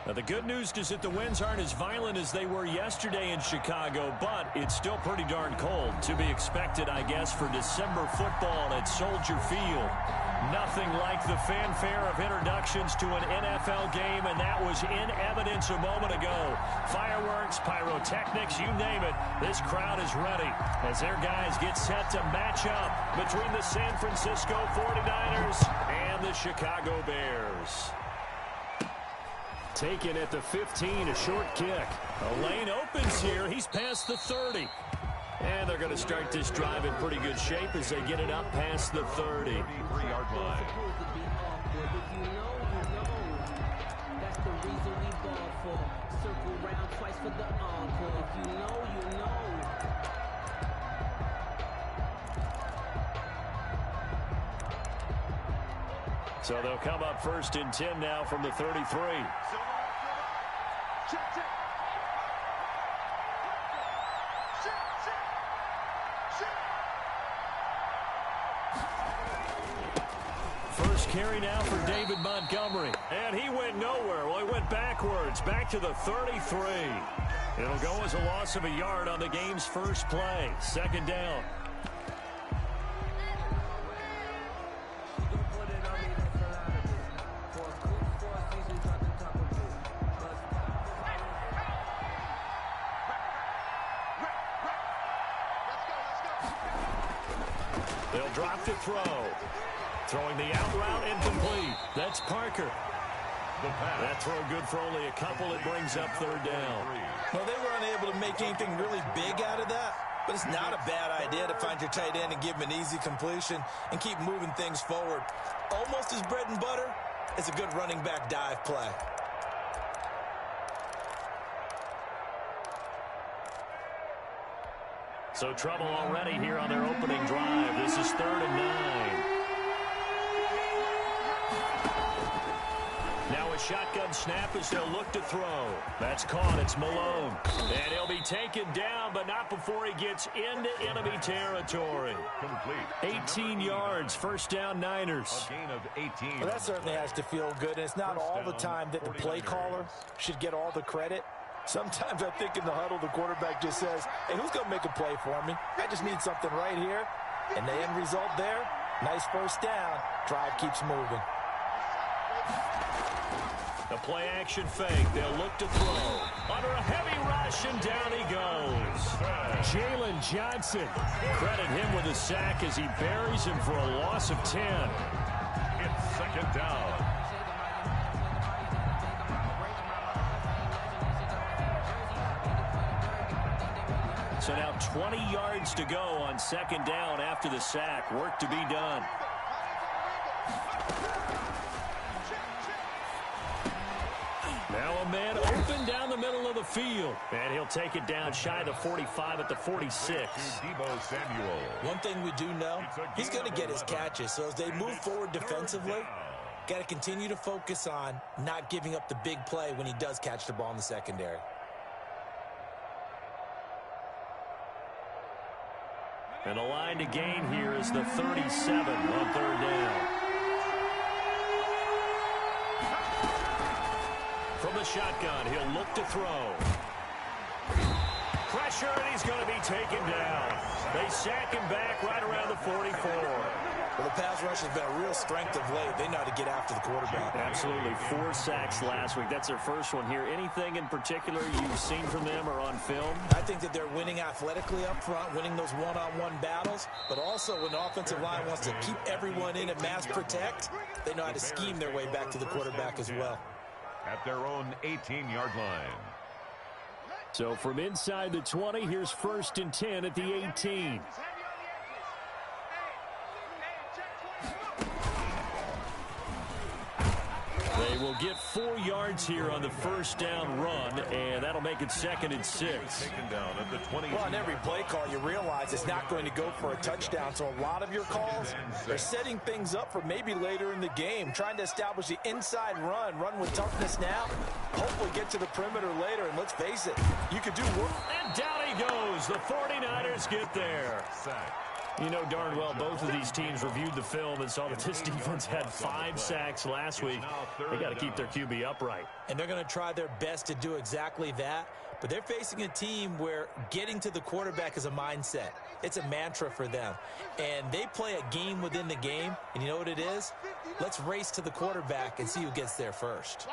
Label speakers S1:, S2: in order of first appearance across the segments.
S1: Now, the good news is that the winds aren't as violent as they were yesterday in Chicago, but it's still pretty darn cold. To be expected, I guess, for December football at Soldier Field. Nothing like the fanfare of introductions to an NFL game, and that was in evidence a moment ago. Fireworks, pyrotechnics, you name it. This crowd is ready as their guys get set to match up between the San Francisco 49ers and the Chicago Bears. Taken at the 15, a short kick. A lane opens here. He's past the 30. And they're going to start this drive in pretty good shape as they get it up past the 30.
S2: 33-yard line.
S1: So they'll come up first and 10 now from the 33. First carry now for David Montgomery. And he went nowhere. Well, he went backwards, back to the 33. It'll go as a loss of a yard on the game's first play. Second down. They'll drop to throw. Throwing the out route incomplete. That's Parker. That throw good for only a couple. It brings up third down.
S3: Well, they were unable to make anything really big out of that, but it's not a bad idea to find your tight end and give him an easy completion and keep moving things forward. Almost as bread and butter is a good running back dive play.
S1: So trouble already here on their opening drive. This is 3rd and 9. Now a shotgun snap as they'll look to throw. That's caught. It's Malone. And he'll be taken down, but not before he gets into enemy territory.
S2: Complete.
S1: 18 yards. First down, Niners.
S2: A gain of 18.
S3: Well, that certainly has to feel good, and it's not all the time that the play caller should get all the credit. Sometimes I think in the huddle, the quarterback just says, hey, who's going to make a play for me? I just need something right here. And the end result there, nice first down. Drive keeps moving.
S1: The play action fake. They'll look to throw. Under a heavy rush, and down he goes. Jalen Johnson. Credit him with a sack as he buries him for a loss of 10.
S2: It's second down.
S1: So now 20 yards to go on second down after the sack. Work to be done. Now a man open down the middle of the field. And he'll take it down shy of the 45 at the 46.
S2: Deebo Samuel.
S3: One thing we do know, he's going to get his catches. So as they move forward defensively, got to continue to focus on not giving up the big play when he does catch the ball in the secondary.
S1: And the line to gain here is the 37 on third down. From the shotgun, he'll look to throw. Pressure, and he's going to be taken down. They sack him back right around the 44.
S3: Well, the pass rush has been a real strength of late. They know how to get after the quarterback.
S1: Absolutely. 4 sacks last week. That's their first one here. Anything in particular you've seen from them or on film?
S3: I think that they're winning athletically up front, winning those one-on-one battles, but also when the offensive line wants to keep everyone in and mass protect, they know how to scheme their way back to the quarterback as well.
S2: At their own 18-yard line.
S1: So from inside the 20, here's 1st and 10 at the 18. They will get 4 yards here on the first down run, and that'll make it 2nd and 6.
S2: Taken down at the 20.
S3: Well, on every play call, you realize it's not going to go for a touchdown, so a lot of your calls are setting things up for maybe later in the game, trying to establish the inside run with toughness now, hopefully get to the perimeter later, and let's face it, you could do work.
S1: And down he goes. The 49ers get there.
S2: Sack.
S1: You know darn well both of these teams reviewed the film and saw that this defense had 5 sacks last week. They got to keep their QB upright.
S3: And they're going to try their best to do exactly that. But they're facing a team where getting to the quarterback is a mindset. It's a mantra for them. And they play a game within the game. And you know what it is? Let's race to the quarterback and see who gets there first.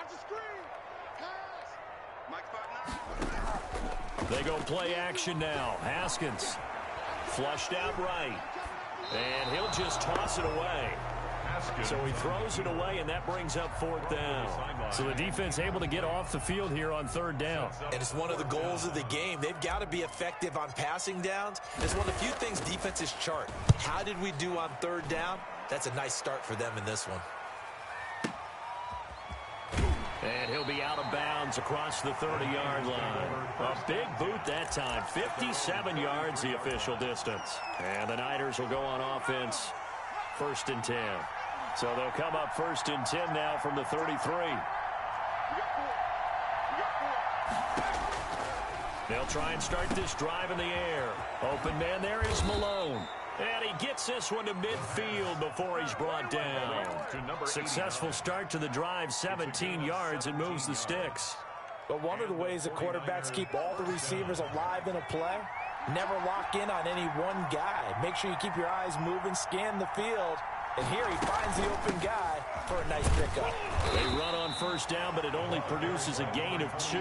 S1: They go play action now. Haskins flushed out right. And he'll just toss it away. So he throws it away, and that brings up 4th down. So the defense able to get off the field here on 3rd down.
S3: And it's one of the goals of the game. They've got to be effective on passing downs. It's one of the few things defenses chart. How did we do on 3rd down? That's a nice start for them in this one.
S1: And he'll be out of bounds across the 30-yard line. A big boot that time. 57 yards the official distance. And the Niners will go on offense 1st and 10. So they'll come up 1st and 10 now from the 33. They'll try and start this drive in the air. Open man there is Malone. And he gets this one to midfield before he's brought down. Successful start to the drive, 17 yards, and moves the sticks.
S3: But one of the ways that quarterbacks keep all the receivers alive in a play, never lock in on any one guy. Make sure you keep your eyes moving, scan the field. And here he finds the open guy for a nice pickup.
S1: They run on 1st down, but it only produces a gain of 2.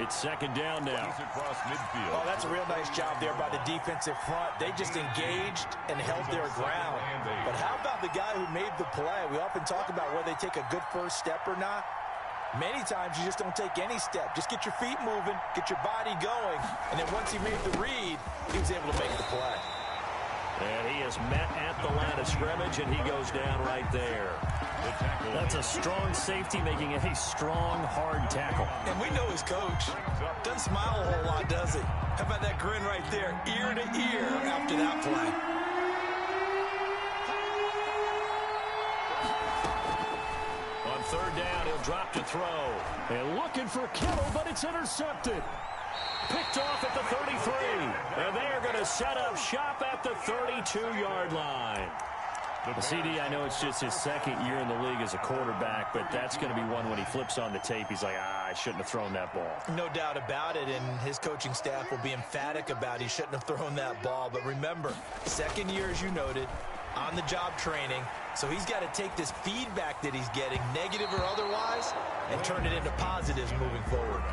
S1: It's 2nd down now.
S3: Oh, that's a real nice job there by the defensive front. They just engaged and held their ground. But how about the guy who made the play? We often talk about whether they take a good first step or not. Many times you just don't take any step. Just get your feet moving, get your body going. And then once he made the read, he was able to make the play.
S1: And he is met at the line of scrimmage, and he goes down right there. That's a strong safety making a strong, hard tackle.
S3: And we know his coach. Doesn't smile a whole lot, does he? How about that grin right there, ear to ear after that play?
S1: On 3rd down, he'll drop to throw. And looking for Kittle, but it's intercepted. Picked off at the 33. And they are going to set up shop at the 32-yard line. The CD, I know it's just his 2nd year in the league as a quarterback, but that's going to be one when he flips on the tape. He's like, I shouldn't have thrown that ball.
S3: No doubt about it, and his coaching staff will be emphatic about he shouldn't have thrown that ball. But remember, 2nd year, as you noted, on-the-job training. So he's got to take this feedback that he's getting, negative or otherwise, and turn it into positives moving forward.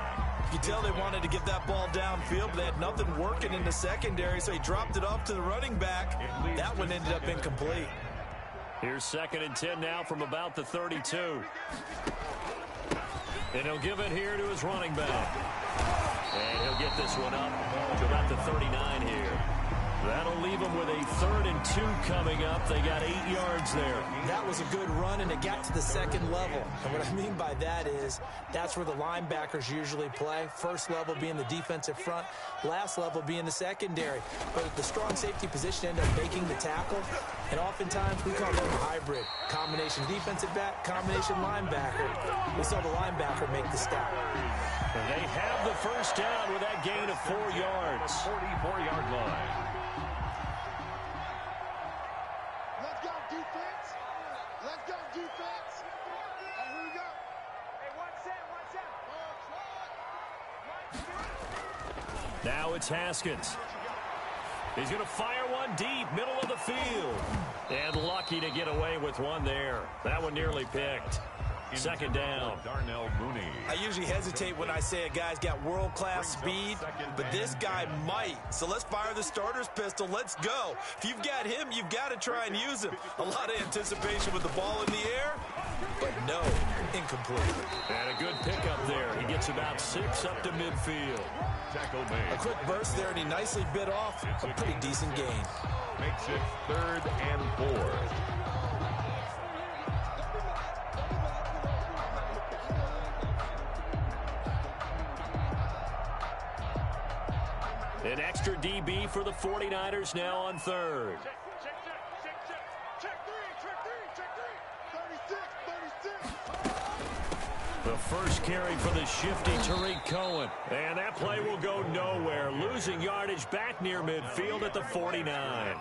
S3: You can tell they wanted to get that ball downfield, but they had nothing working in the secondary, so he dropped it off to the running back. That one ended up incomplete.
S1: Here's 2nd and 10 now from about the 32. And he'll give it here to his running back. And he'll get this one up to about the 39 here. That'll leave them with a 3rd and 2 coming up. They got 8 yards there.
S3: That was a good run, and it got to the 2nd level. And what I mean by that is that's where the linebackers usually play. First level being the defensive front, last level being the secondary. But the strong safety position ended up making the tackle, and oftentimes we call them a hybrid. Combination defensive back, combination linebacker. We saw the linebacker make the stop.
S1: And they have the 1st down with that gain of 4 yards.
S2: 44-yard line.
S1: Now it's Haskins. He's going to fire one deep, middle of the field. And lucky to get away with one there. That one nearly picked. 2nd down.
S2: Darnell Mooney.
S3: I usually hesitate when I say a guy's got world-class speed, but this guy might. So let's fire the starter's pistol. Let's go. If you've got him, you've got to try and use him. A lot of anticipation with the ball in the air, but no, incomplete.
S1: And a good pickup there. He gets about 6 up to midfield.
S2: Tackle made.
S3: A quick burst there, and he nicely bit off a pretty decent gain.
S2: Makes it 3rd and 4.
S1: An extra DB for the 49ers now on 3rd. The first carry for the shifty Tariq Cohen. And that play will go nowhere. Losing yardage back near midfield at the 49.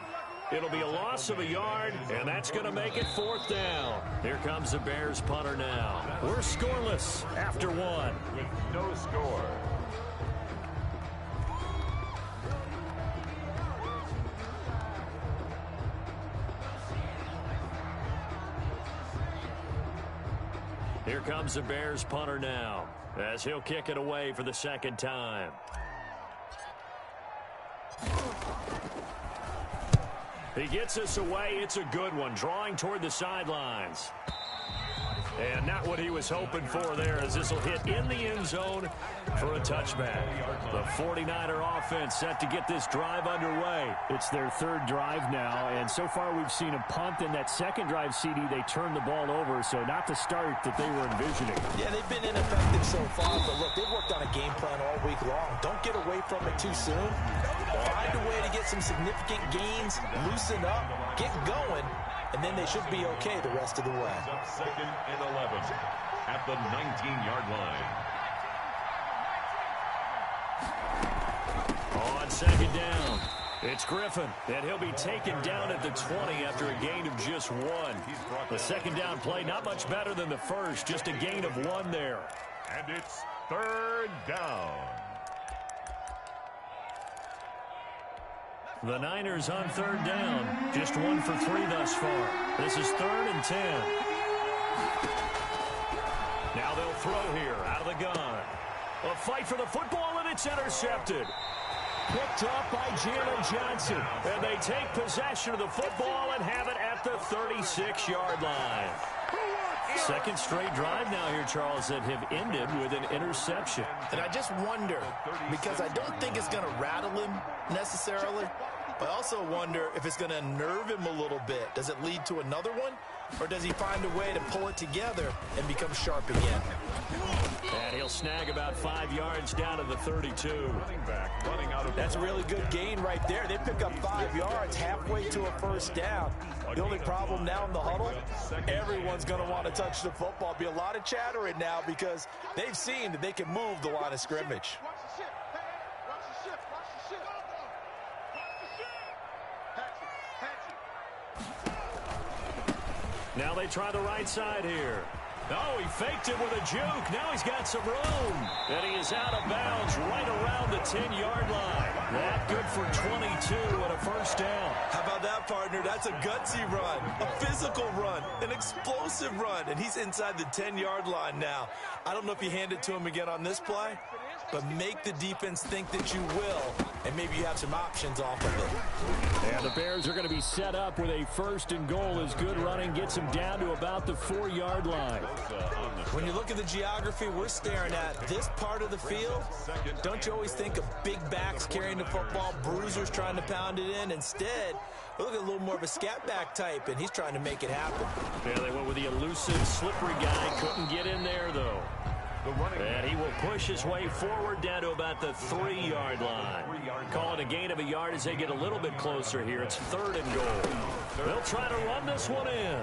S1: It'll be a loss of a yard, and that's going to make it 4th down. Here comes the Bears punter now. We're scoreless after 1.
S2: With no score.
S1: Here comes the Bears punter now, as he'll kick it away for the 2nd time. He gets us away. It's a good one, drawing toward the sidelines. And not what he was hoping for there, as this will hit in the end zone for a touchback. The 49er offense set to get this drive underway.
S4: It's their 3rd drive now, and so far we've seen a punt. In that 2nd drive, CD, they turned the ball over, so not the start that they were envisioning.
S3: Yeah, they've been ineffective so far, but look, they've worked on a game plan all week long. Don't get away from it too soon. Find a way to get some significant gains, loosen up, get going, and then they should be okay the rest of the way.
S2: Up 2nd and 11 at the 19-yard line.
S1: On 2nd down, it's Griffin, and he'll be taken down at the 20 after a gain of just 1. The 2nd down play, not much better than the first, just a gain of 1 there.
S2: And it's 3rd down.
S1: The Niners on 3rd down, just 1 for 3 thus far. This is 3rd and 10. Now they'll throw here out of the gun. A fight for the football, and it's intercepted. Picked up by Jalen Johnson. And they take possession of the football and have it at the 36-yard line. 2nd straight drive now here, Charles, that have ended with an interception.
S5: And I just wonder, because I don't think it's going to rattle him necessarily, but I also wonder if it's going to unnerve him a little bit. Does it lead to another one, or does he find a way to pull it together and become sharp again?
S1: And he'll snag about 5 yards down to the 32.
S3: That's a really good gain right there. They pick up 5 yards halfway to a 1st down. The only problem now in the huddle, everyone's going to want to touch the football. Be a lot of chattering now because they've seen that they can move the line of scrimmage.
S1: Now they try the right side here. Oh, he faked it with a juke. Now he's got some room. And he is out of bounds right around the 10-yard line. That good for 22 and a 1st down.
S3: How about that, partner? That's a gutsy run, a physical run, an explosive run, and he's inside the 10-yard line now. I don't know if you hand it to him again on this play, but make the defense think that you will, and maybe you have some options off of it.
S4: And the Bears are going to be set up with a 1st and goal as good running gets them down to about the 4-yard line.
S3: When you look at the geography we're staring at, this part of the field, don't you always think of big backs carrying the football, bruisers trying to pound it in? Instead, we look at a little more of a scat back type, and he's trying to make it happen.
S1: Yeah, they went with the elusive, slippery guy. Couldn't get in there, though. And he will push his way forward down to about the 3-yard line. Call it a gain of a yard as they get a little bit closer here. It's 3rd and goal. They'll try to run this one in.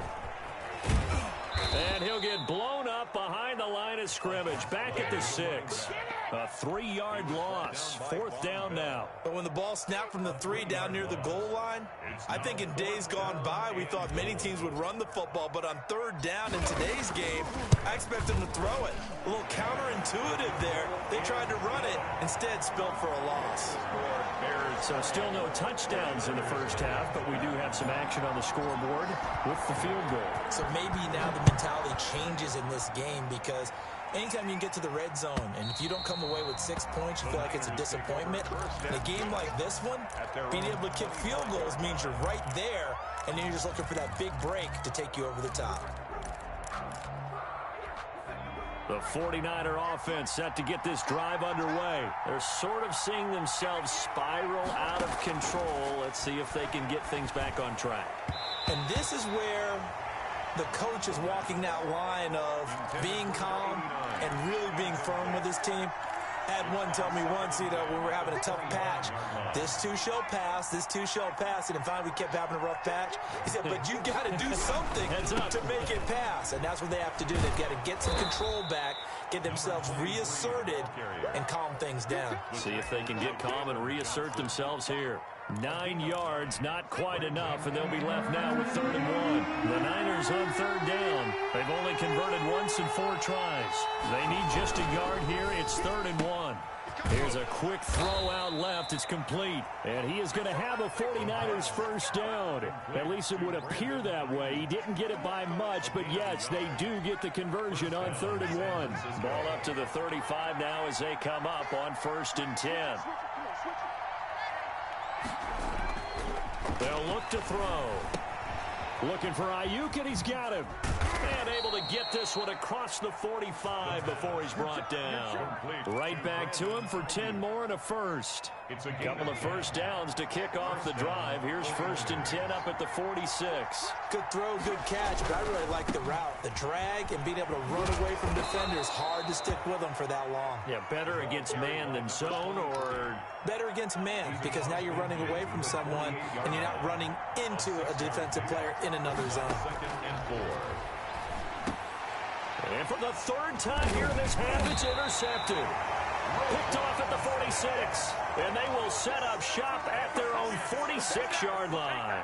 S1: And he'll get blown up behind the line of scrimmage. Back at the 6. A 3-yard loss. 4th down now.
S3: But when the ball snapped from the 3 down near the goal line, I think in days gone by, we thought many teams would run the football. But on 3rd down in today's game, I expect them to throw it. A little counterintuitive there. They tried to run it, instead spilled for a loss.
S1: So still no touchdowns in the 1st half, but we do have some action on the scoreboard with the field goal.
S3: So maybe now the mentality changes in this game, because anytime you can get to the red zone, and if you don't come away with 6 points, you feel like it's a disappointment. In a game like this one, being able to kick field goals means you're right there, and then you're just looking for that big break to take you over the top.
S1: The 49er offense set to get this drive underway. They're sort of seeing themselves spiral out of control. Let's see if they can get things back on track.
S3: And this is where the coach is walking that line of being calm and really being firm with his team. Had one tell me once, when we were having a tough patch, this too shall pass, this too shall pass, and then finally we kept having a rough patch. He said, but you got to do something to make it pass, and that's what they have to do. They've got to get some control back, get themselves reasserted, and calm things down.
S1: See if they can get calm and reassert themselves here. 9 yards, not quite enough, and they'll be left now with 3rd and 1. The Niners on 3rd down. They've only converted once in 4 tries. They need just a yard here. It's 3rd and 1. Here's a quick throw out left. It's complete. And he is going to have a 49ers first down. At least it would appear that way. He didn't get it by much, but yes, they do get the conversion on 3rd and 1. Ball up to the 35 now as they come up on 1st and 10. They'll look to throw. Looking for Ayuk, and he's got him. And able to get this one across the 45 before he's brought down. Right back to him for 10 more and a first. A couple of first downs to kick off the drive. Here's 1st and 10 up at the 46.
S3: Good throw, good catch, but I really like the route. The drag and being able to run away from defenders. Hard to stick with them for that long.
S1: Yeah, better against man than zone, or?
S3: Better against man, because now you're running away from someone and you're not running into a defensive player in another zone.
S2: 2nd and 4.
S1: And for the 3rd time here in this half, it's intercepted. Picked off at the 46. And they will set up shop at their own 46-yard line.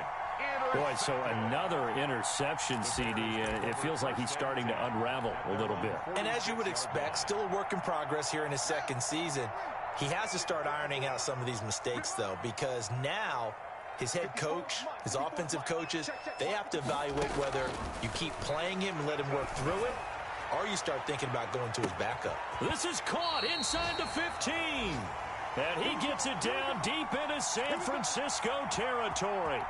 S1: Boy, so another interception, CD. It feels like he's starting to unravel a little bit.
S3: And as you would expect, still a work in progress here in his 2nd season. He has to start ironing out some of these mistakes, though, because now his head coach, his offensive coaches, they have to evaluate whether you keep playing him and let him work through it, or you start thinking about going to his backup.
S1: This is caught inside the 15. And he gets it down deep into San Francisco territory.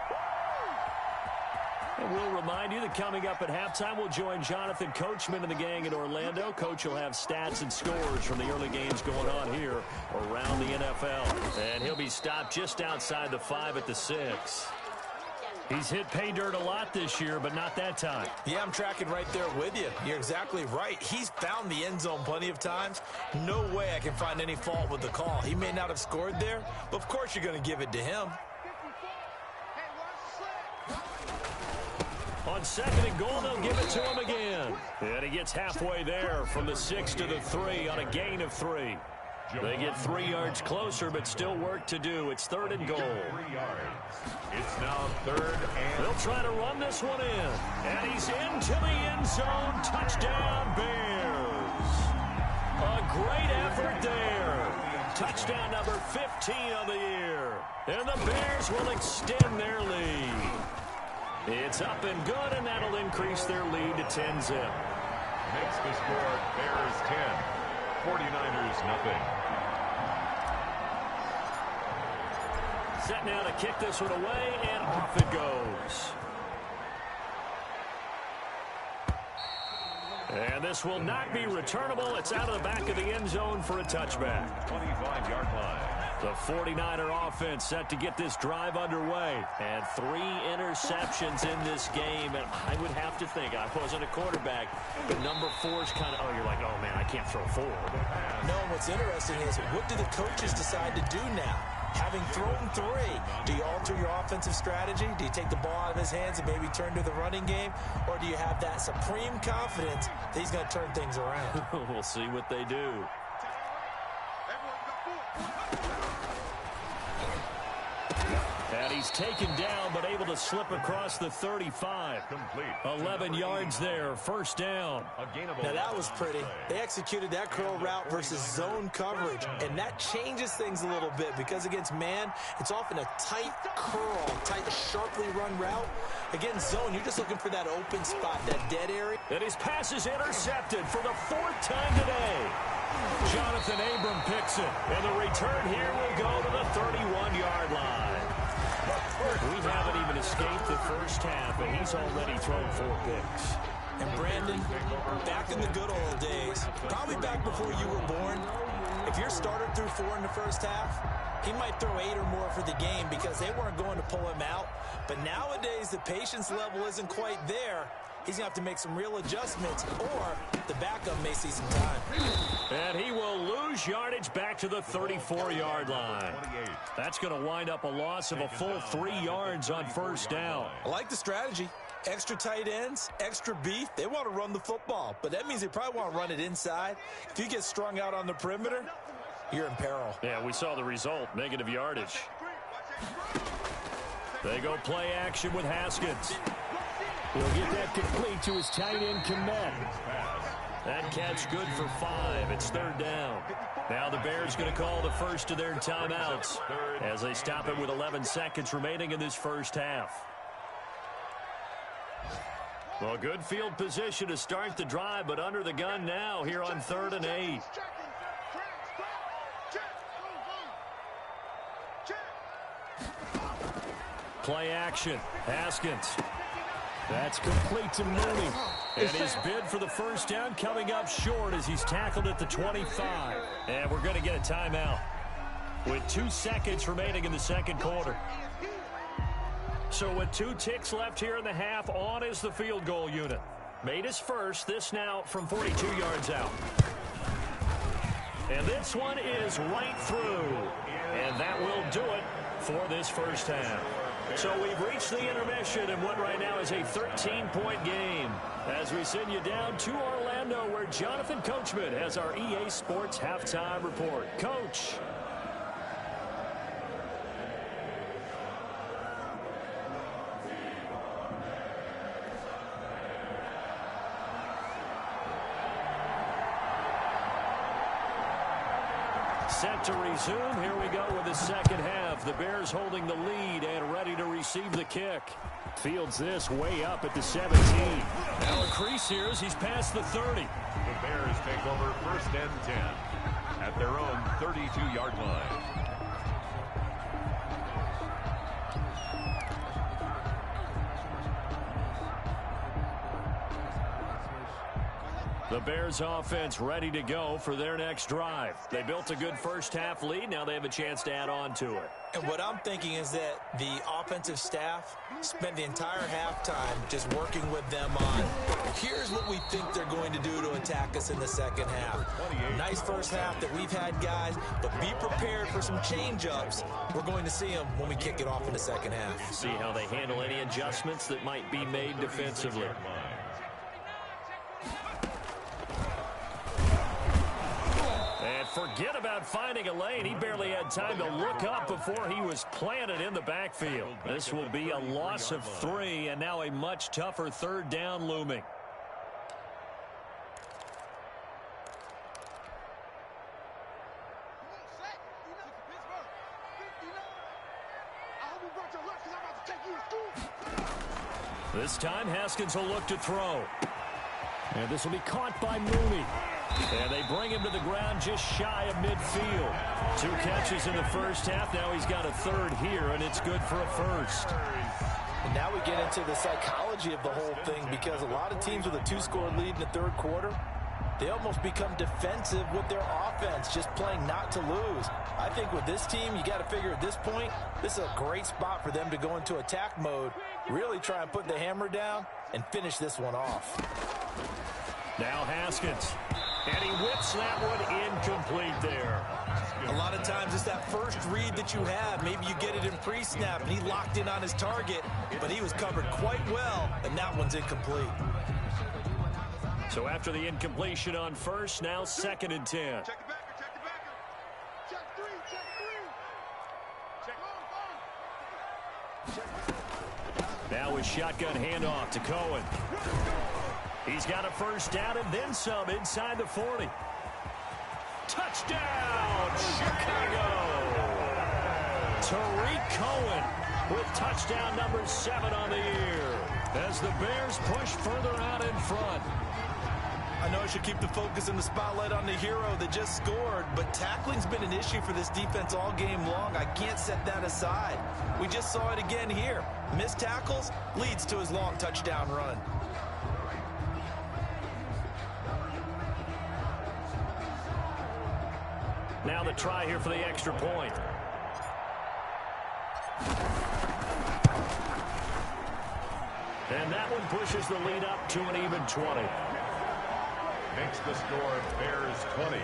S1: And we'll remind you that coming up at halftime, we'll join Jonathan Coachman and the gang in Orlando. Coach will have stats and scores from the early games going on here around the NFL. And he'll be stopped just outside the 5 at the 6. He's hit pay dirt a lot this year, but not that time.
S3: Yeah, I'm tracking right there with you. You're exactly right. He's found the end zone plenty of times. No way I can find any fault with the call. He may not have scored there, but of course you're going to give it to him.
S1: On 2nd and goal, they'll give it to him again. And he gets halfway there from the 6 to the 3 on a gain of 3. They get 3 yards closer, but still work to do. It's 3rd and goal.
S2: 3 yards. It's now 3rd and...
S1: They'll try to run this one in. And he's into the end zone. Touchdown, Bears. A great effort there. Touchdown number 15 of the year. And the Bears will extend their lead. It's up and good, and that'll increase their lead to 10-zip.
S2: Makes the score Bears 10, 49ers nothing.
S1: Set now to kick this one away, and off it goes. And this will not be returnable. It's out of the back of the end zone for a touchback.
S2: 25-yard line.
S1: The 49er offense set to get this drive underway. And 3 interceptions in this game. And I would have to think, I wasn't a quarterback, but number 4 is kind of, oh, you're like, oh, man, I can't throw 4.
S3: No, what's interesting is, what do the coaches decide to do now? Having thrown 3, do you alter your offensive strategy? Do you take the ball out of his hands and maybe turn to the running game? Or do you have that supreme confidence that he's going to turn things around?
S1: We'll see what they do. And he's taken down, but able to slip across the 35.
S2: Complete.
S1: 11 yards there, first down.
S3: Now that was pretty. They executed that curl route versus zone coverage, and that changes things a little bit because against man, it's often a tight curl, tight, sharply run route. Against zone, you're just looking for that open spot, that dead area.
S1: And his pass is intercepted for the 4th time today. Jonathan Abram picks it, and the return here will go to the 31-yard line. We haven't even escaped the first half, and he's already thrown 4 picks.
S3: And Brandon, back in the good old days, probably back before you were born, if your starter threw 4 in the first half, he might throw 8 or more for the game because they weren't going to pull him out. But nowadays, the patience level isn't quite there. He's going to have to make some real adjustments, or the backup may see some time.
S1: And he will lose yardage back to the 34-yard line. That's going to wind up a loss of a full 3 yards on first down.
S3: I like the strategy. Extra tight ends, extra beef. They want to run the football, but that means they probably want to run it inside. If you get strung out on the perimeter, you're in peril.
S1: Yeah, we saw the result, negative yardage. They go play action with Haskins.
S4: He'll get that complete to his tight end, Kmet.
S1: That catch good for 5. It's 3rd down. Now the Bears going to call the first of their timeouts as they stop it with 11 seconds remaining in this first half. Well, good field position to start the drive, but under the gun now here on 3rd and 8. Play action. Haskins.
S4: That's complete to Mooney.
S1: And his bid for the first down coming up short as he's tackled at the 25. And we're going to get a timeout with 2 seconds remaining in the second quarter. So with 2 ticks left here in the half, on is the field goal unit. Made his first, this now from 42 yards out. And this one is right through. And that will do it for this first half. So we've reached the intermission in what right now is a 13-point game as we send you down to Orlando where Jonathan Coachman has our EA Sports Halftime Report. Coach. Set to resume. Here we go with the second half. The Bears holding the lead and ready to receive the kick.
S4: Fields this way up at the 17.
S1: Now a crease here as he's past the 30.
S2: The Bears take over 1st and 10 at their own 32-yard line.
S1: The Bears offense ready to go for their next drive. They built a good first half lead. Now they have a chance to add on to it.
S3: And what I'm thinking is that the offensive staff spent the entire halftime just working with them on, here's what we think they're going to do to attack us in the second half. Nice first half that we've had, guys, but be prepared for some change-ups. We're going to see them when we kick it off in the second half.
S1: See how they handle any adjustments that might be made defensively. And forget about finding a lane. He barely had time to look up before he was planted in the backfield. This will be a loss of 3, and now a much tougher 3rd down looming. This time, Haskins will look to throw.
S4: And this will be caught by Mooney.
S1: And they bring him to the ground just shy of midfield. 2 catches in the first half. Now he's got a 3rd here, and it's good for a first.
S3: And now we get into the psychology of the whole thing because a lot of teams with a 2-score lead in the 3rd quarter, they almost become defensive with their offense, just playing not to lose. I think with this team, you got to figure at this point, this is a great spot for them to go into attack mode, really try and put the hammer down and finish this one off.
S1: Now Haskins. And he whips that one incomplete there.
S3: A lot of times it's that first read that you have. Maybe you get it in pre-snap, and he locked in on his target, but he was covered quite well, and that one's incomplete.
S1: So after the incompletion on first, now 2nd and 10.
S6: Check the backer, check the backer. Check 3, check 3.
S1: Now with shotgun handoff to Cohen. He's got a first down and then some inside the 40. Touchdown, Chicago! Tariq Cohen with touchdown number 7 on the year as the Bears push further out in front.
S3: I know I should keep the focus and the spotlight on the hero that just scored, but tackling's been an issue for this defense all game long. I can't set that aside. We just saw it again here. Missed tackles leads to his long touchdown run.
S1: Now the try here for the extra point. And that one pushes the lead up to an even 20.
S2: Makes the score Bears 20,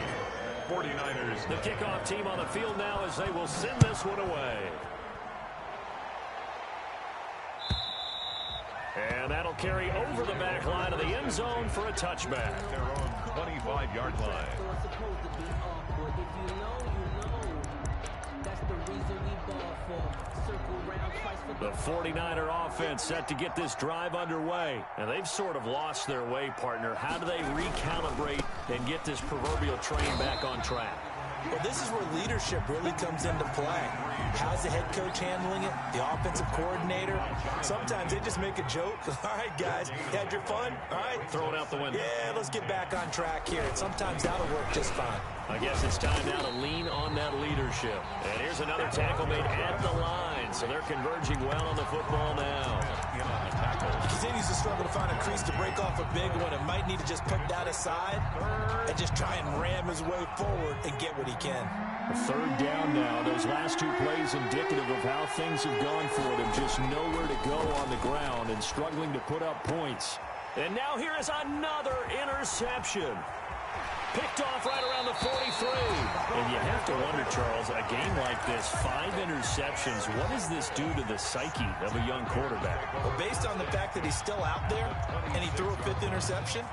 S2: 49ers.
S1: The kickoff team on the field now as they will send this one away. And that'll carry over the back line of the end zone for a touchback.
S2: Their own 25-yard line.
S1: The 49er offense set to get this drive underway. And they've sort of lost their way, partner. How do they recalibrate and get this proverbial train back on track?
S3: Well, this is where leadership really comes into play. How's the head coach handling it? The offensive coordinator? Sometimes they just make a joke. All right, guys, you had your fun? All right.
S1: Throw it out the window.
S3: Yeah, let's get back on track here. And sometimes that'll work just fine.
S1: I guess it's time now to lean on that leadership. And here's another tackle made at the line. So they're converging well on the football now.
S3: He continues to struggle to find a crease to break off a big one and might need to just put that aside and just try and ram his way forward and get what he can.
S4: Third down now. Those last two plays indicative of how things have gone for them. Just nowhere to go on the ground and struggling to put up points.
S1: And now here is another interception. Picked off right around the 43. And you have to wonder, Charles, a game like this, 5 interceptions, what does this do to the psyche of a young quarterback?
S3: Well, based on the fact that he's still out there and he threw a 5th interception,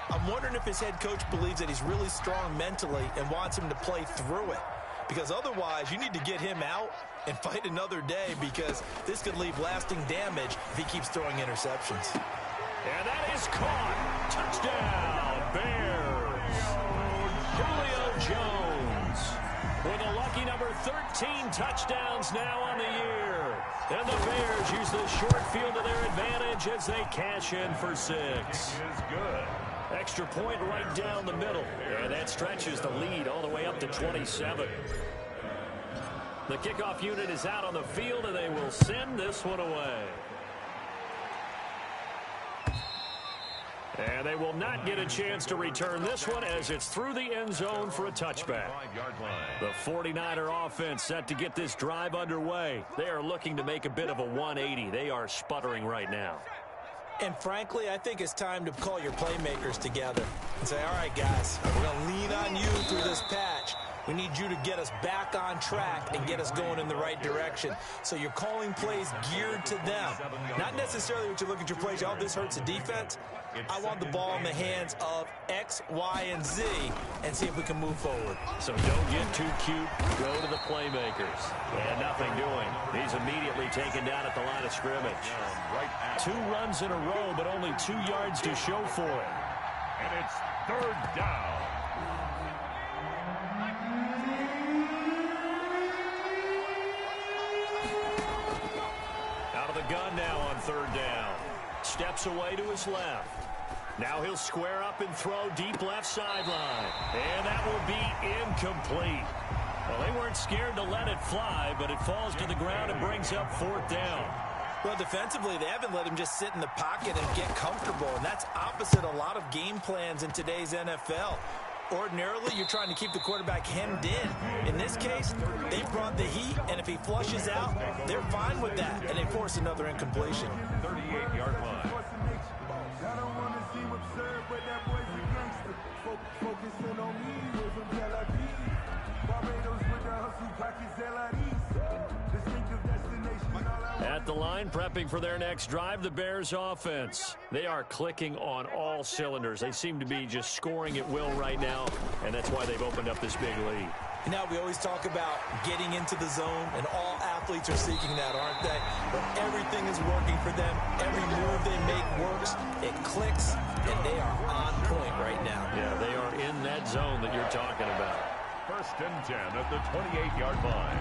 S3: I'm wondering if his head coach believes that he's really strong mentally and wants him to play through it. Because otherwise, you need to get him out and fight another day, because this could leave lasting damage if he keeps throwing interceptions.
S1: And that is caught. Touchdown, Bears. Julio Jones with a lucky number 13 touchdowns now on the year. And the Bears use the short field to their advantage as they cash in for 6.
S2: Is good.
S1: Extra point right down the middle. And that stretches the lead all the way up to 27. The kickoff unit is out on the field, and they will send this one away. And they will not get a chance to return this one as it's through the end zone for a touchback. The 49er offense set to get this drive underway. They are looking to make a bit of a 180. They are sputtering right now.
S3: And frankly, I think it's time to call your playmakers together and say, all right, guys, we're going to lean on you through this patch. We need you to get us back on track and get us going in the right direction. So you're calling plays geared to them. Not necessarily what you look at your plays, oh, this hurts the defense. I want the ball in the hands of X, Y, and Z and see if we can move forward.
S1: So don't get too cute. Go to the playmakers. And nothing doing. He's immediately taken down at the line of scrimmage. 2 runs in a row, but only 2 yards to show for it.
S2: And it's 3rd down.
S1: Out of the gun now on 3rd down. Steps away to his left. Now he'll square up and throw deep left sideline. And that will be incomplete. Well, they weren't scared to let it fly, but it falls to the ground and brings up 4th down.
S3: Well, defensively, they haven't let him just sit in the pocket and get comfortable, and that's opposite a lot of game plans in today's NFL. Ordinarily, you're trying to keep the quarterback hemmed in. In this case, they brought the heat, and if he flushes out, they're fine with that, and they force another incompletion.
S2: 38-yard line.
S1: At the line, prepping for their next drive, the Bears offense. They are clicking on all cylinders. They seem to be just scoring at will right now, and that's why they've opened up this big lead.
S3: Now, we always talk about getting into the zone, and all athletes are seeking that, aren't they? But everything is working for them. Every move they make works. It clicks, and they are on point right now.
S1: Yeah, they are in that zone that you're talking about.
S2: 1st and 10 at the 28-yard line.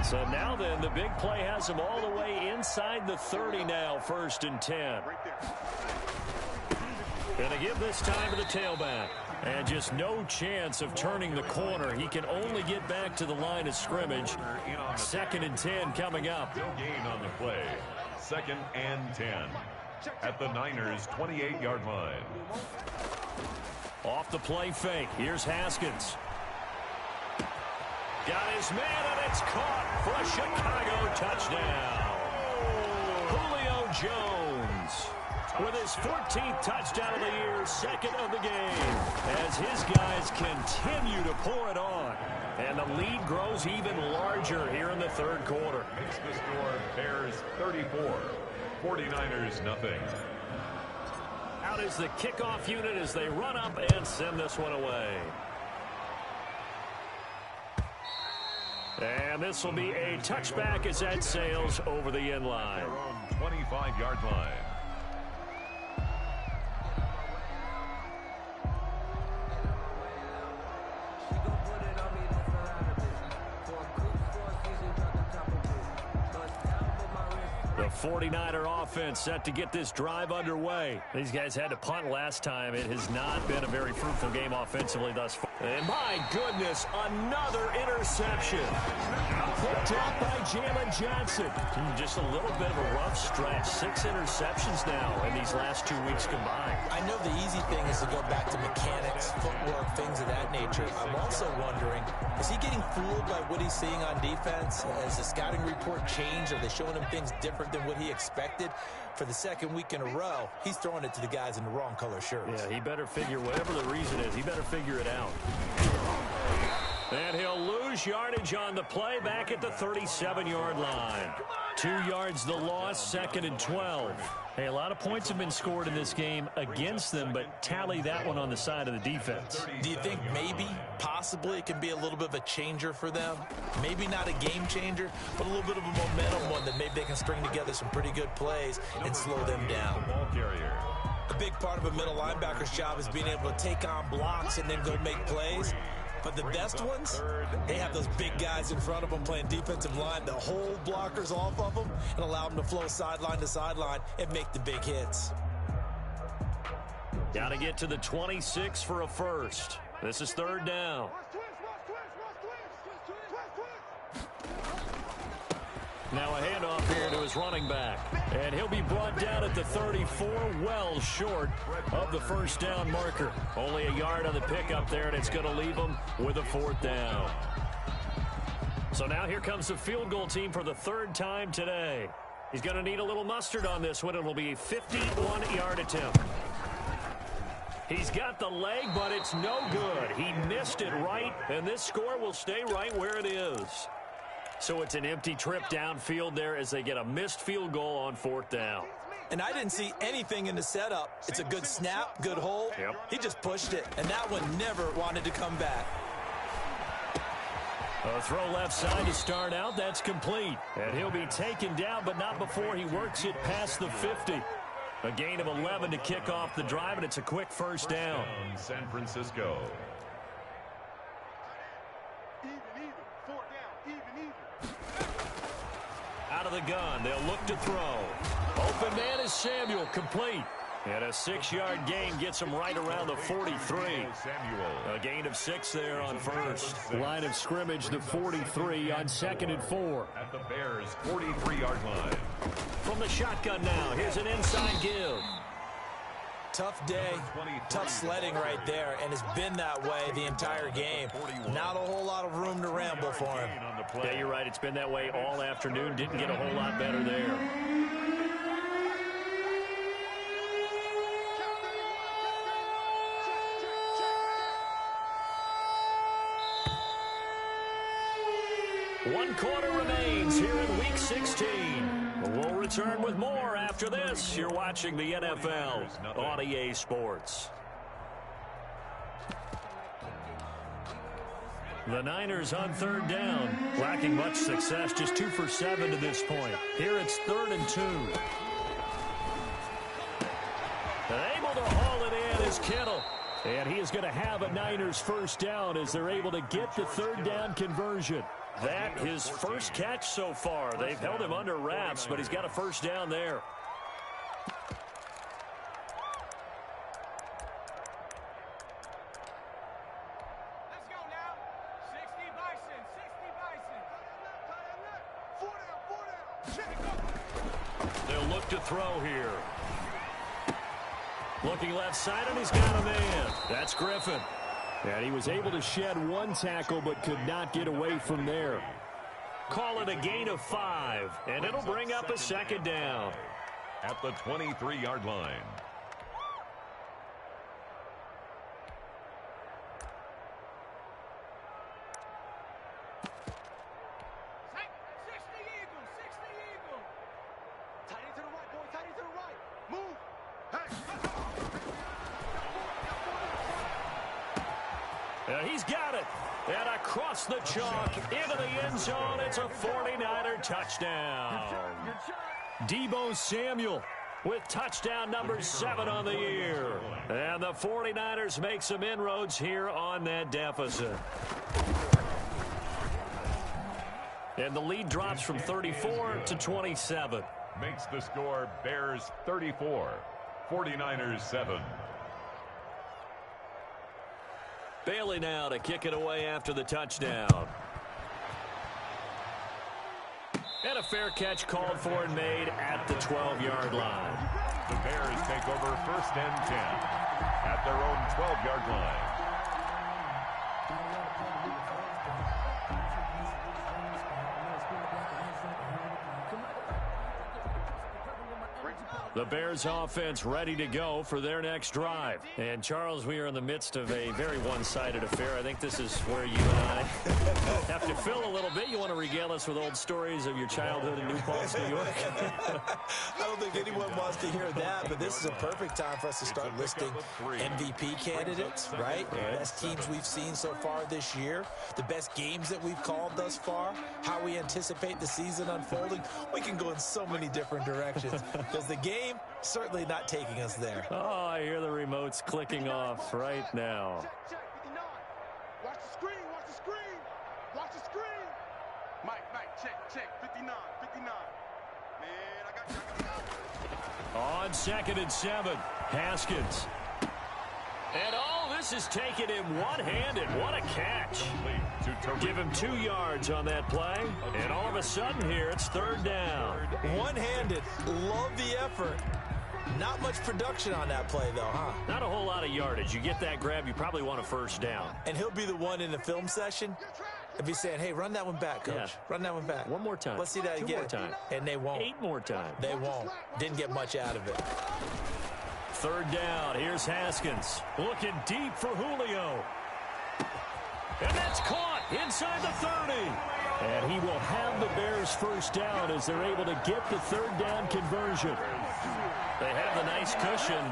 S1: So now then, the big play has them all the way inside the 30 now, 1st and 10. Going to give this time to the tailback. And just no chance of turning the corner. He can only get back to the line of scrimmage. 2nd and 10 coming up.
S2: No gain on the play. 2nd and 10 at the Niners' 28-yard line.
S1: Off the play fake. Here's Haskins. Got his man, and it's caught for a Chicago touchdown. Julio Jones with his 14th touchdown of the year, 2nd of the game, as his guys continue to pour it on. And the lead grows even larger here in the 3rd quarter.
S2: Makes the score Bears 34, 49ers nothing.
S1: out is the kickoff unit as they run up and send this one away. And this will be a touchback as that sails over the end line.
S2: 25-yard line.
S1: The 49er offense set to get this drive underway. These guys had to punt last time. It has not been a very fruitful game offensively thus far. And my goodness, another interception. Picked up by Jalen Johnson. Just a little bit of a rough stretch. 6 interceptions now in these last 2 weeks combined.
S5: I know the easy thing is to go back to mechanics, footwork, things of that nature. I'm also wondering, is he getting fooled by what he's seeing on defense? Has the scouting report changed? Are they showing him things different than what he expected? For the second week in a row, he's throwing it to the guys in the wrong color shirts.
S1: Yeah, he better figure, whatever the reason is, he better figure it out. And he'll lose yardage on the play back at the 37-yard line. 2 yards the loss, 2nd and 12. Hey, a lot of points have been scored in this game against them, but tally that one on the side of the defense.
S5: Do you think maybe, possibly, it can be a little bit of a changer for them? Maybe not a game changer, but a little bit of a momentum one that maybe they can string together some pretty good plays and slow them down.
S2: Ball carrier.
S5: A big part of a middle linebacker's job is being able to take on blocks and then go make plays. But the best ones, they have those big guys in front of them playing defensive line that hold blockers off of them and allow them to flow sideline to sideline and make the big hits.
S1: Got to get to the 26 for a first. This is 3rd down. Now a handoff here to his running back. And he'll be brought down at the 34, well short of the first down marker. Only a yard on the pickup there, and it's going to leave him with a 4th down. So now here comes the field goal team for the 3rd time today. He's going to need a little mustard on this one. It'll be a 51-yard attempt. He's got the leg, but it's no good. He missed it right, and this score will stay right where it is. So it's an empty trip downfield there as they get a missed field goal on 4th down.
S5: And I didn't see anything in the setup. It's a good snap, good hold.
S1: Yep.
S5: He just pushed it, and that one never wanted to come back.
S1: A throw left side to start out. That's complete. And he'll be taken down, but not before he works it past the 50. A gain of 11 to kick off the drive, and it's a quick first down.
S2: San Francisco.
S1: Out of the gun, they'll look to throw. Open man is Samuel, complete. And a 6-yard gain gets him right around the 43. A gain of 6 there on first. Line of scrimmage, the 43 on 2nd and 4.
S2: At the Bears' 43-yard line.
S1: From the shotgun now, here's an inside give.
S5: Tough day, tough sledding right there, and it's been that way the entire game. Not a whole lot of room to ramble for him.
S1: Yeah, you're right. It's been that way all afternoon. Didn't get a whole lot better there. One quarter remains here in Week 16. We'll return with more after this. You're watching the NFL on EA Sports. The Niners on 3rd down, lacking much success, just 2 for 7 to this point. Here it's 3rd and 2. Able to haul it in is Kittle. And he is going to have a Niners first down as they're able to get the 3rd down conversion. That his first catch so far. They've held him under wraps, but he's got a first down there.
S6: Let's go now. 60 Bison, 60 Bison. 4 down.
S1: They'll look to throw here. Looking left side, and he's got a man. That's Griffin. And he was able to shed 1 tackle, but could not get away from there. Call it a gain of 5, and it'll bring up a 2nd down.
S2: At the 23-yard line.
S6: Tight end to the right, boy. Tight end to the right. Move. Hey.
S1: He's got it. And across the chalk, into the end zone. It's a 49er touchdown. Deebo Samuel with touchdown number 7 on the year. And the 49ers make some inroads here on that deficit. And the lead drops from 34 to 27.
S2: Makes the score Bears 34, 49ers 7.
S1: Bailey now to kick it away after the touchdown. And a fair catch called for and made at the 12-yard line.
S2: The Bears take over 1st and 10 at their own 12-yard line.
S1: The Bears offense ready to go for their next drive. And, Charles, we are in the midst of a very one-sided affair. I think this is where you and I have to fill a little bit. You want to regale us with old stories of your childhood in New Paltz, New York?
S5: I don't think anyone wants to hear that, but this is a perfect time for us to start listing MVP candidates, right? The best teams we've seen so far this year, the best games that we've called thus far, how we anticipate the season unfolding. We can go in so many different directions because the game certainly not taking us there.
S1: Oh, I hear the remotes clicking off right now.
S6: Check, 59. Watch the screen, watch the screen. Watch the screen. Mike, check, 59. Man, I got
S1: On 2nd and 7, Haskins. And this is taken him one-handed. What a catch. Give him 2 yards on that play. And all of a sudden here, it's 3rd down.
S5: One-handed. Love the effort. Not much production on that play, though, huh?
S1: Not a whole lot of yardage. You get that grab, you probably want a 1st down.
S5: And he'll be the one in the film session and be saying, hey, run that one back, Coach.
S1: Yeah.
S5: Run that one back.
S1: One more time.
S5: Let's see that
S1: 2
S5: again.
S1: more time.
S5: And they won't.
S1: 8 more times.
S5: They won't. Didn't get much out of it.
S1: 3rd down. Here's Haskins. Looking deep for Julio. And that's caught inside the 30. And he will have the Bears 1st down as they're able to get the 3rd down conversion. They have the nice cushion.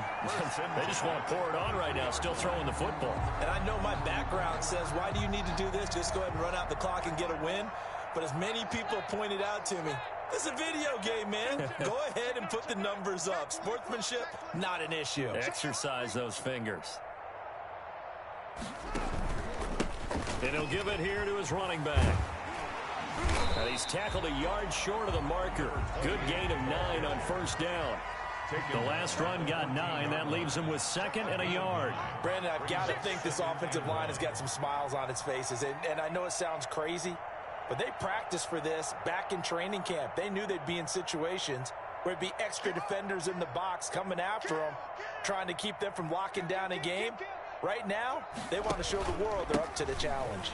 S1: They just want to pour it on right now, still throwing the football.
S5: And I know my background says, why do you need to do this? Just go ahead and run out the clock and get a win. But as many people pointed out to me, this is a video game, man. Go ahead and put the numbers up. Sportsmanship, not an issue.
S1: Exercise those fingers. And he'll give it here to his running back. And he's tackled a yard short of the marker. Good gain of 9 on 1st down. The last run got 9. That leaves him with 2nd and a yard.
S5: Brandon, I've got to think this offensive line has got some smiles on its faces. And I know it sounds crazy, but they practiced for this back in training camp. They knew they'd be in situations where it'd be extra defenders in the box coming after them, trying to keep them from locking down a game. Right now, they want to show the world they're up to the challenge.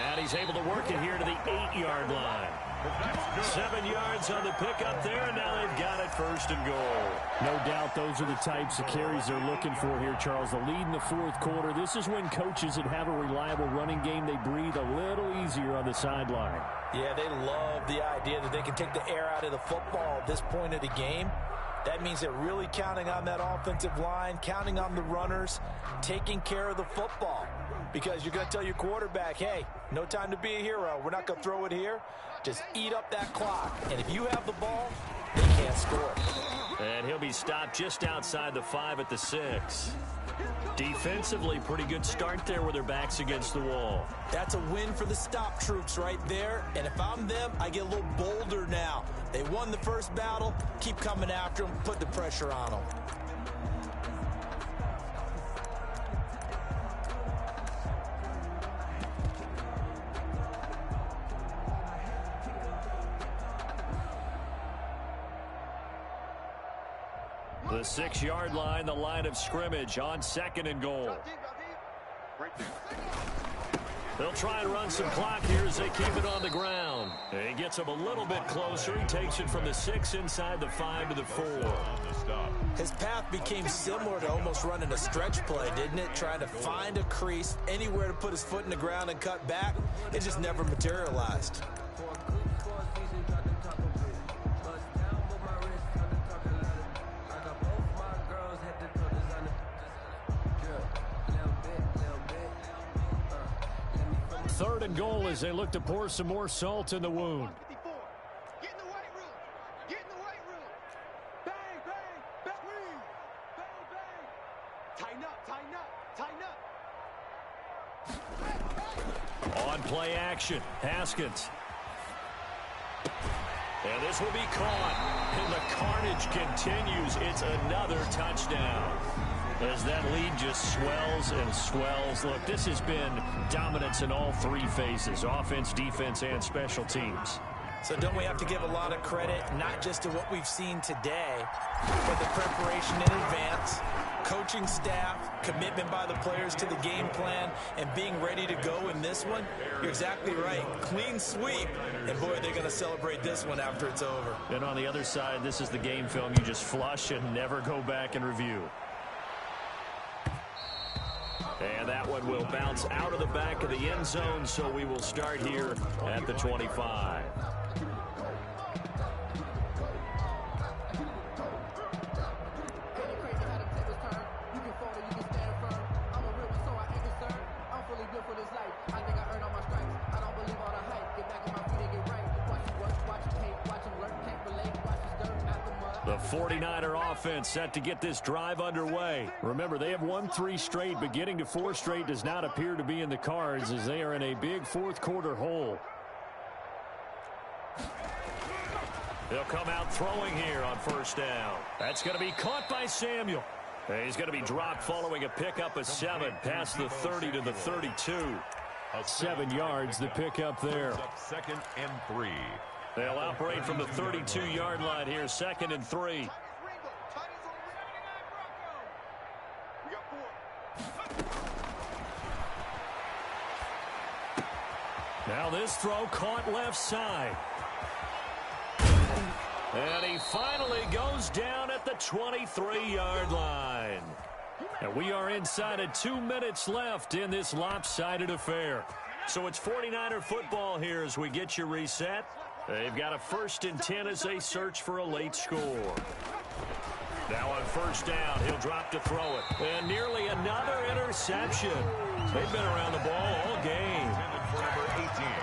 S1: And he's able to work it here to the 8-yard line. 7 yards on the pickup there, and now they've got it 1st and goal.
S4: No doubt those are the types of carries they're looking for here, Charles. The lead in the 4th quarter. This is when coaches that have a reliable running game, they breathe a little easier on the sideline.
S5: Yeah, they love the idea that they can take the air out of the football at this point of the game. That means they're really counting on that offensive line, counting on the runners, taking care of the football. Because you're going to tell your quarterback, hey, no time to be a hero. We're not going to throw it here. Just eat up that clock. And if you have the ball, they can't score.
S1: And he'll be stopped just outside the 5 at the 6. Defensively, pretty good start there with their backs against the wall.
S5: That's a win for the stop troops right there. And if I'm them, I get a little bolder now. They won the first battle. Keep coming after them. Put the pressure on them.
S1: The 6-yard line, the line of scrimmage on 2nd and goal. They'll try and run some clock here as they keep it on the ground. He gets him a little bit closer. He takes it from the 6 inside the 5 to the 4.
S5: His path became similar to almost running a stretch play, didn't it? Trying to find a crease, anywhere to put his foot in the ground and cut back. It just never materialized.
S4: 3rd and goal as they look to pour some more salt in the wound.
S6: Get in the weight room. Get in the weight room. Bang, bang, bang, bang, bang. Tighten up, tighten up, tighten up.
S1: On play action, Haskins. And this will be caught. And the carnage continues. It's another touchdown. As that lead just swells and swells. Look, this has been dominance in all 3 phases, offense, defense, and special teams.
S3: So don't we have to give a lot of credit, not just to what we've seen today, but the preparation in advance, coaching staff, commitment by the players to the game plan, and being ready to go in this one? You're exactly right. Clean sweep. And, boy, they're going to celebrate this one after it's over.
S1: And on the other side, this is the game film you just flush and never go back and review. And that one will bounce out of the back of the end zone, so we will start here at the 25. The 49er offense set to get this drive underway. Remember, they have won 3 straight, but getting to 4 straight does not appear to be in the cards as they are in a big 4th quarter hole. They'll come out throwing here on 1st down. That's going to be caught by Samuel. He's going to be dropped following a pickup of 7 past the 30 to the 32. 7 yards, the pickup there.
S2: 2nd and 3.
S1: They'll operate from the 32-yard line here, 2nd and 3. Now this throw caught left side. And he finally goes down at the 23-yard line. And we are inside of 2 minutes left in this lopsided affair. So it's 49er football here as we get you reset. They've got a 1st and 10 as they search for a late score. Now on 1st down, he'll drop to throw it. And nearly another interception. They've been around the ball all game.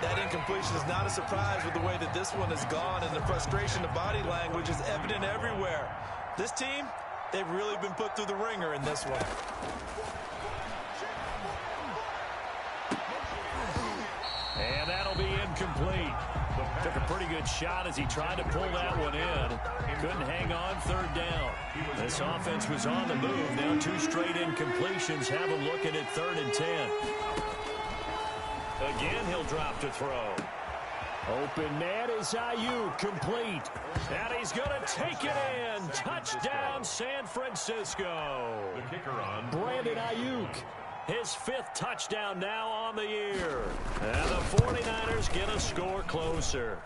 S3: That incompletion is not a surprise with the way that this one has gone, and the frustration of body language is evident everywhere. This team, they've really been put through the ringer in this one.
S1: And that'll be incomplete. Took a pretty good shot as he tried to pull that one in. Couldn't hang on 3rd down. This offense was on the move. Now 2 straight incompletions have him looking at 3rd and 10. Again, he'll drop to throw. Open man is Ayuk, complete. And he's going to take it in. Touchdown, San Francisco.
S2: The kicker on
S1: Brandon Ayuk. His 5th touchdown now on the year. And the 49ers get a score closer.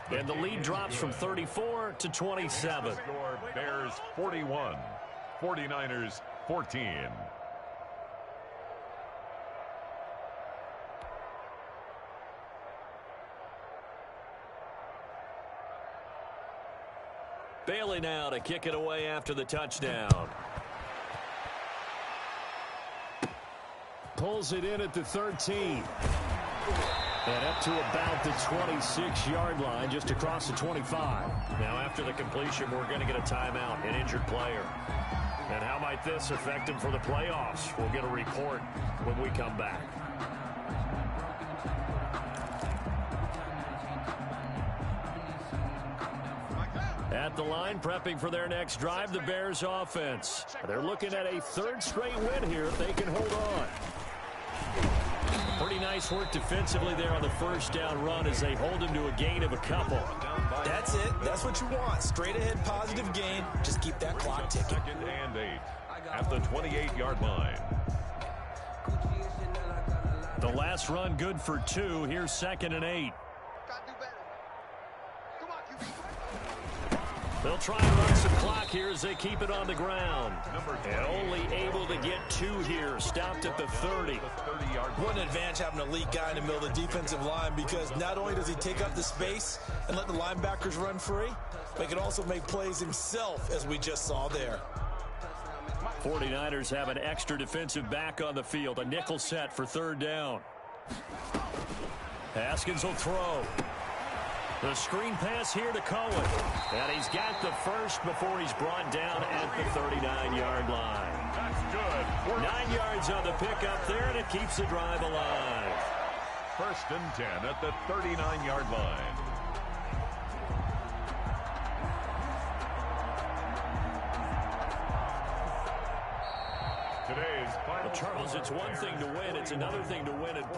S1: And the lead drops from 34 to 27.
S2: Score Bears 41, 49ers 14.
S1: Bailey now to kick it away after the touchdown. Pulls it in at the 13. And up to about the 26-yard line, just across the 25. Now after the completion, we're going to get a timeout, an injured player. And how might this affect him for the playoffs? We'll get a report when we come back. At the line, prepping for their next drive, the Bears offense. They're looking at a 3rd straight win here if they can hold on. Pretty nice work defensively there on the 1st down run as they hold him to a gain of a couple.
S3: That's it. That's what you want. Straight ahead positive gain. Just keep that clock ticking.
S2: 2nd and 8 at the 28-yard line.
S1: The last run good for 2. Here's 2nd and 8. They'll try and run some clock here as they keep it on the ground. And only able to get 2 here. Stopped at the 30.
S3: What an advantage having a elite guy in the middle of the defensive line, because not only does he take up the space and let the linebackers run free, but he can also make plays himself, as we just saw there.
S1: 49ers have an extra defensive back on the field. A nickel set for 3rd down. Haskins will throw. The screen pass here to Cohen. And he's got the first before he's brought down at the 39-yard line.
S2: That's good.
S1: 9 yards on the pickup there, and it keeps the drive alive.
S2: 1st and 10 at the 39-yard line. Today's final.
S1: Charles, it's one thing to win. It's another thing to win it.